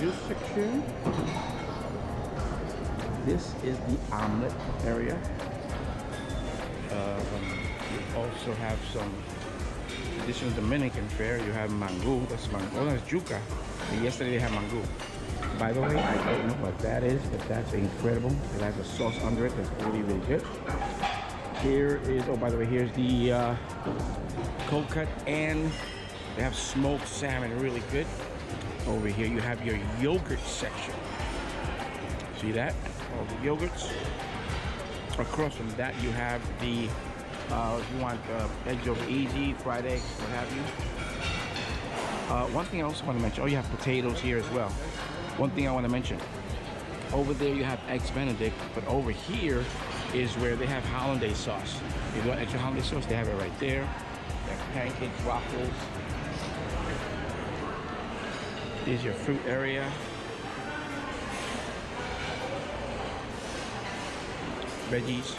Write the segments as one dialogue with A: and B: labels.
A: juice section. This is the omelet area. You also have some additional Dominican fare. You have mango. That's mango. Oh, that's juca. And yesterday they had mango. By the way, I don't know what that is, but that's incredible. It has a sauce under it that's really, really good. Here is, oh, by the way, here's the cold cut, and they have smoked salmon, really good. Over here, you have your yogurt section. See that? All the yogurts. Across from that, you have the, if you want eggs over easy, fried eggs, what have you. One thing I also want to mention, oh, you have potatoes here as well. One thing I want to mention, over there you have eggs Benedict, but over here is where they have hollandaise sauce. If you want extra hollandaise sauce, they have it right there. They have pancakes, waffles. Here's your fruit area. Veggies.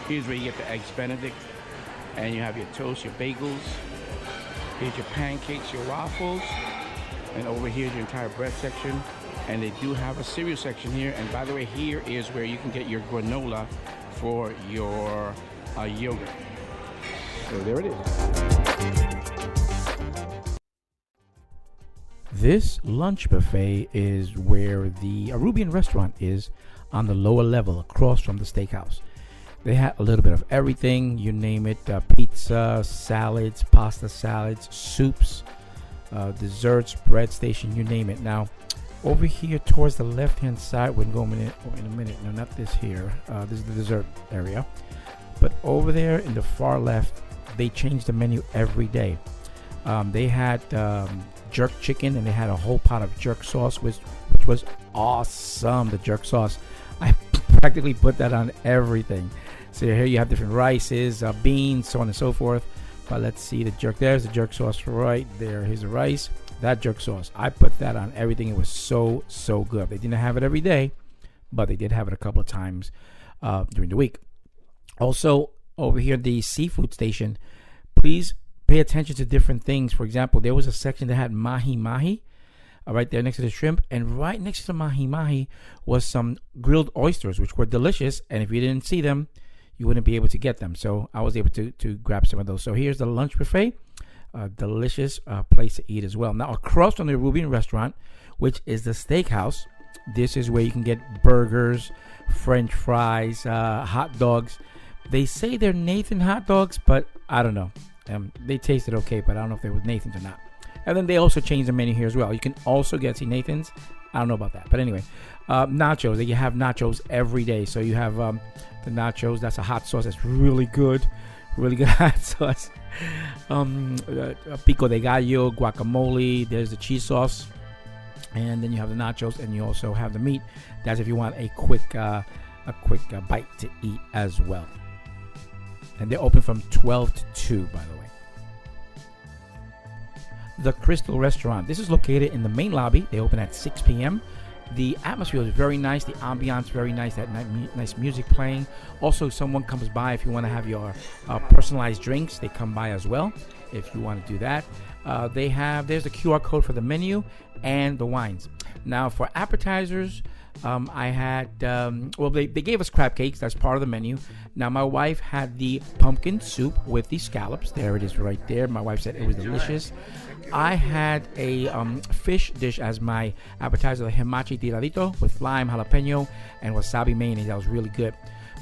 A: Here's where you get the eggs Benedict, and you have your toast, your bagels. Here's your pancakes, your waffles, and over here is your entire bread section. And they do have a cereal section here. And by the way, here is where you can get your granola for your yogurt. So there it is.
B: This lunch buffet is where the Arubian restaurant is, on the lower level across from the Steakhouse. They had a little bit of everything, you name it, pizza, salads, pasta salads, soups, desserts, bread station, you name it. Now, over here towards the left-hand side, we're going in a minute. No, not this here. This is the dessert area. But over there in the far left, they change the menu every day. They had jerk chicken, and they had a whole pot of jerk sauce, which was awesome. The jerk sauce, I practically put that on everything. So here you have different rices, beans, so on and so forth. But let's see the jerk. There's the jerk sauce right there. Here's the rice. That jerk sauce, I put that on everything. It was so good. They didn't have it every day, but they did have it a couple of times during the week. Also, over here, the seafood station, please pay attention to different things. For example, there was a section that had mahi-mahi right there next to the shrimp, and right next to the mahi-mahi was some grilled oysters, which were delicious, and if you didn't see them, you wouldn't be able to get them. So I was able to grab some of those. So here's the lunch buffet. Delicious place to eat as well. Now, across from the Arubian restaurant, which is the Steakhouse, this is where you can get burgers, French fries, hot dogs. They say they're Nathan hot dogs, but I don't know. They tasted okay, but I don't know if they were Nathan's or not. And then they also changed the menu here as well. You can also get Nathan's. I don't know about that, but anyway, nachos. You have nachos every day. So you have the nachos. That's a hot sauce. That's really good hot sauce. Pico de gallo, guacamole. There's the cheese sauce, and then you have the nachos, and you also have the meat. That's if you want a quick bite to eat as well. And they're open from 12 to 2, by the way. The Krystal restaurant. This is located in the main lobby. They open at 6 p.m. The atmosphere is very nice. The ambiance very nice. That nice music playing. Also, someone comes by if you want to have your personalized drinks. They come by as well if you want to do that. There's the QR code for the menu and the wines. Now, for appetizers, I had, they gave us crab cakes. That's part of the menu. Now, my wife had the pumpkin soup with the scallops. There it is right there. My wife said it was delicious. I had a fish dish as my appetizer, the himachi tiradito with lime, jalapeno, and wasabi mayonnaise. That was really good.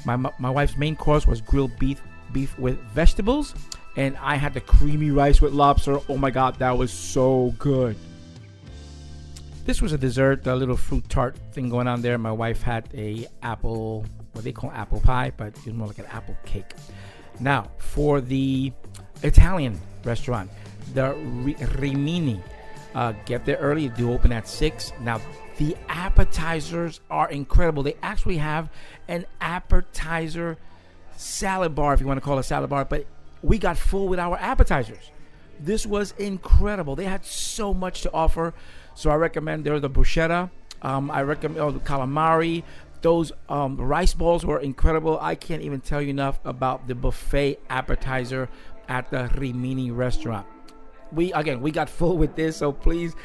B: My wife's main course was grilled beef with vegetables, and I had the creamy rice with lobster. Oh my God, that was so good. This was a dessert, a little fruit tart thing going on there. My wife had a apple, what they call apple pie, but it's more like an apple cake. Now, for the Italian restaurant, the Rimini, get there early. They do open at 6. Now, the appetizers are incredible. They actually have an appetizer salad bar, if you want to call it a salad bar, but we got full with our appetizers. This was incredible. They had so much to offer. So I recommend there's the bruschetta. I recommend the calamari. Those rice balls were incredible. I can't even tell you enough about the buffet appetizer at the Rimini restaurant. We got full with this, so please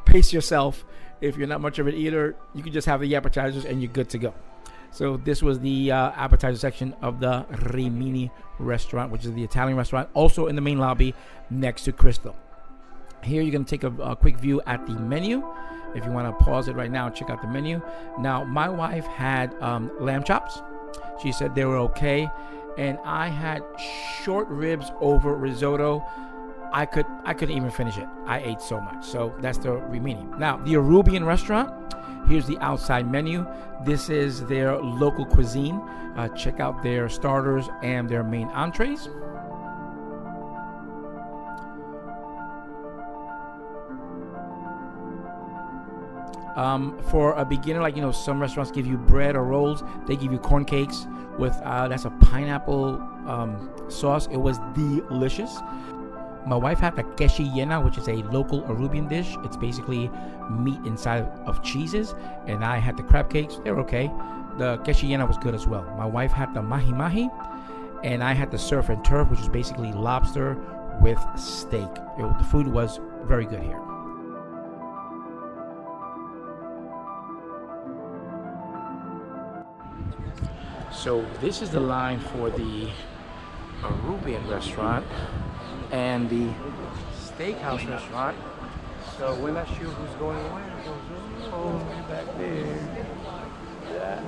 B: pace yourself If you're not much of an eater, you can just have the appetizers and you're good to go. So this was the appetizer section of the Rimini restaurant, which is the Italian restaurant, also in the main lobby next to Krystal. Here you're going to take a quick view at the menu. If you want to pause it right now and check out the menu. Now, my wife had lamb chops. She said they were okay. And I had short ribs over risotto. I couldn't even finish it. I ate so much. So that's the Rimini. Now, the Arubian restaurant. Here's the outside menu. This is their local cuisine. Check out their starters and their main entrees. For a beginner, like, some restaurants give you bread or rolls. They give you corn cakes with that's a pineapple sauce. It was delicious. My wife had the quesillena, which is a local Arubian dish. It's basically meat inside of cheeses. And I had the crab cakes. They're okay. The quesillena was good as well. My wife had the mahi-mahi. And I had the surf and turf, which is basically lobster with steak. The food was very good here. So this is the line for the Arubian restaurant and the Steakhouse restaurant. So we're not sure who's going where. Oh, back there. Yeah.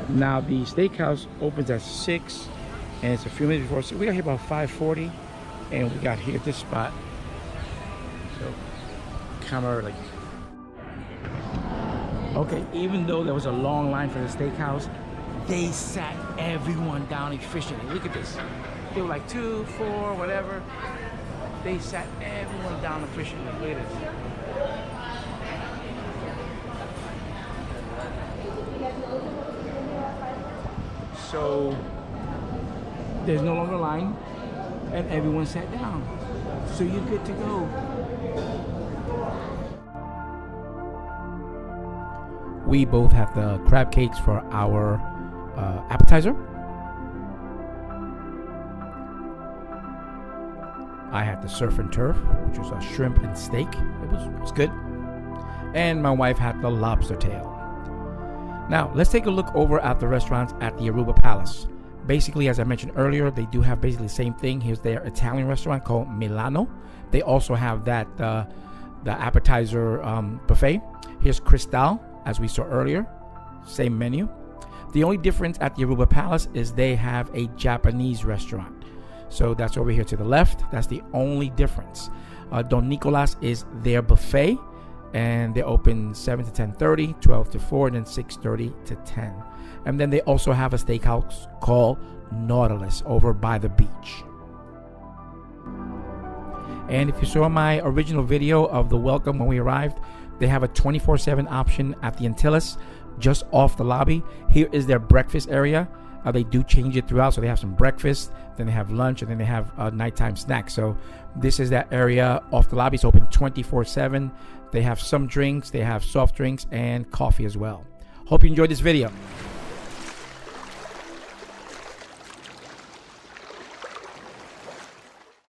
B: Now the Steakhouse opens at 6, and it's a few minutes before. So we got here about 5:40, and we got here at this spot. So camera okay, even though there was a long line for the Steakhouse, they sat everyone down efficiently. Look at this. They were like 2, 4, whatever. They sat everyone down efficiently. Look at this. So there's no longer a line, and everyone sat down. So you're good to go. We both have the crab cakes for our appetizer. I had the surf and turf, which was a shrimp and steak. It was good. And my wife had the lobster tail. Now, let's take a look over at the restaurants at the Aruba Palace. Basically, as I mentioned earlier, they do have basically the same thing. Here's their Italian restaurant called Milano. They also have that the appetizer buffet. Here's Krystal, as we saw earlier, same menu. The only difference at the Aruba Palace is they have a Japanese restaurant. So that's over here to the left. That's the only difference. Don Nicolas is their buffet, and they open 7 to 10:30, 12 to 4, and then 6:30 to 10. And then they also have a steakhouse called Nautilus over by the beach. And if you saw my original video of the welcome when we arrived, they have a 24/7 option at the Antillas, just off the lobby. Here is their breakfast area. They do change it throughout, so they have some breakfast, then they have lunch, and then they have nighttime snacks. So this is that area off the lobby. It's open 24/7. They have some drinks, they have soft drinks, and coffee as well. Hope you enjoyed this video.